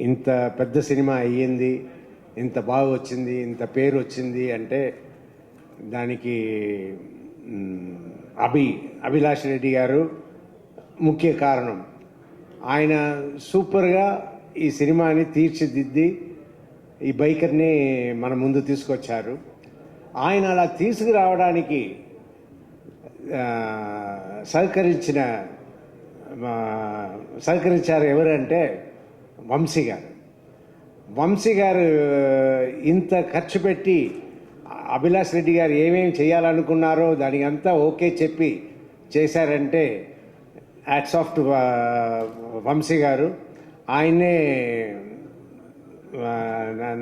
ఇంత పెద్ద సినిమా అయ్యింది, ఇంత బాగా వచ్చింది, ఇంత పేరు వచ్చింది అంటే దానికి అభిలాష్ రెడ్డి గారు ముఖ్య కారణం. ఆయన సూపర్గా ఈ సినిమాని తీర్చిదిద్ది ఈ బైకర్ని మన ముందు తీసుకొచ్చారు. ఆయన అలా తీసుకురావడానికి సహకరించారు ఎవరంటే వంశీ గారు. వంశీ గారు ఇంత ఖర్చు పెట్టి అభిలాష్ రెడ్డి గారు ఏమేమి చేయాలనుకున్నారో దానికి అంతా ఓకే చెప్పి చేశారంటే హ్యాట్స్ ఆఫ్ టు వంశీ గారు. ఆయనే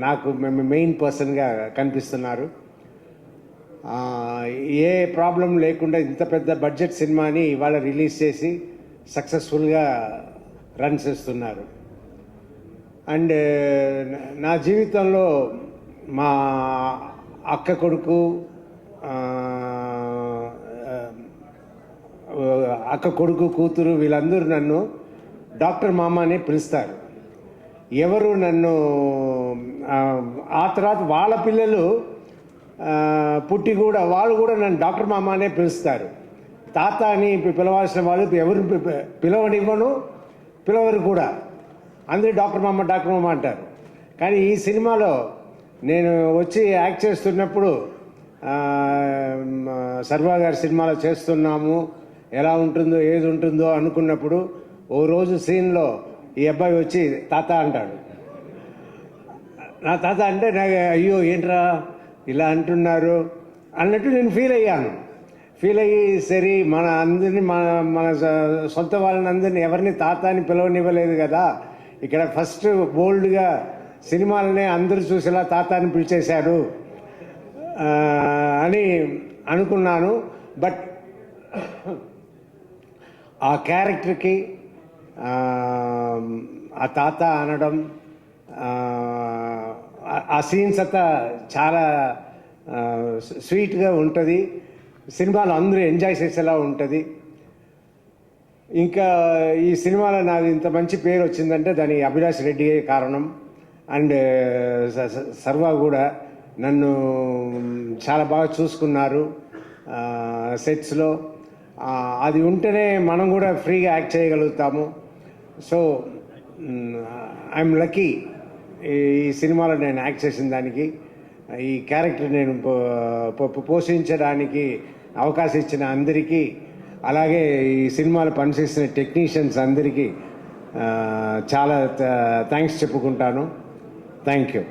నాకు మెయిన్ పర్సన్గా కనిపిస్తున్నారు. ఏ ప్రాబ్లం లేకుండా ఇంత పెద్ద బడ్జెట్ సినిమాని ఇవాళ రిలీజ్ చేసి సక్సెస్ఫుల్గా రన్ చేస్తున్నారు. అండ్ నా జీవితంలో మా అక్క కొడుకు కూతురు వీళ్ళందరూ నన్ను డాక్టర్ మామ అని పిలుస్తారు. ఎవరు నన్ను ఆ తర్వాత వాళ్ళ పిల్లలు పుట్టి కూడా వాళ్ళు కూడా నన్ను డాక్టర్ మామ అనే పిలుస్తారు. తాత అని పిలవాల్సిన వాళ్ళు ఎవరు పిలవనివ్వను, పిలవరు కూడా. అందరూ డాక్టర్ మామ అంటారు. కానీ ఈ సినిమాలో నేను వచ్చి యాక్ట్ చేస్తున్నప్పుడు సర్వా గారి సినిమాలో చేస్తున్నాము, ఎలా ఉంటుందో ఏది ఉంటుందో అనుకున్నప్పుడు ఓ రోజు సీన్లో ఈ అబ్బాయి వచ్చి తాత అంటాడు. నా తాత అంటే నాకు అయ్యో ఏంట్రా ఇలా అంటున్నారు అన్నట్టు నేను ఫీల్ అయ్యి సరే మన అందరినీ మన సొంత వాళ్ళని అందరినీ ఎవరిని తాత అని పిలవనివ్వలేదు కదా, ఇక్కడ ఫస్ట్ బోల్డ్గా సినిమాలనే అందరూ చూసేలా తాత అని పిలిచేశారు అని అనుకున్నాను. బట్ ఆ క్యారెక్టర్కి ఆ తాత అనడం, ఆ సీన్స్ అంతా చాలా స్వీట్గా ఉంటుంది. సినిమాలో అందరూ ఎంజాయ్ చేసేలా ఉంటుంది. ఇంకా ఈ సినిమాలో నాకు ఇంత మంచి పేరు వచ్చిందంటే దానికి అభిలాష్ రెడ్డి కారణం. అండ్ సర్వా కూడా నన్ను చాలా బాగా చూసుకున్నారు సెట్స్లో. అది ఉంటేనే మనం కూడా ఫ్రీగా యాక్ట్ చేయగలుగుతాము. సో ఐఎమ్ లక్కీ ఈ సినిమాలో నేను యాక్ట్ చేసిన దానికి, ఈ క్యారెక్టర్ నేను పోషించడానికి అవకాశం ఇచ్చిన అందరికీ, అలాగే ఈ సినిమాలో పనిచేసిన టెక్నీషియన్స్ అందరికీ చాలా థ్యాంక్స్ చెప్పుకుంటాను. Thank you.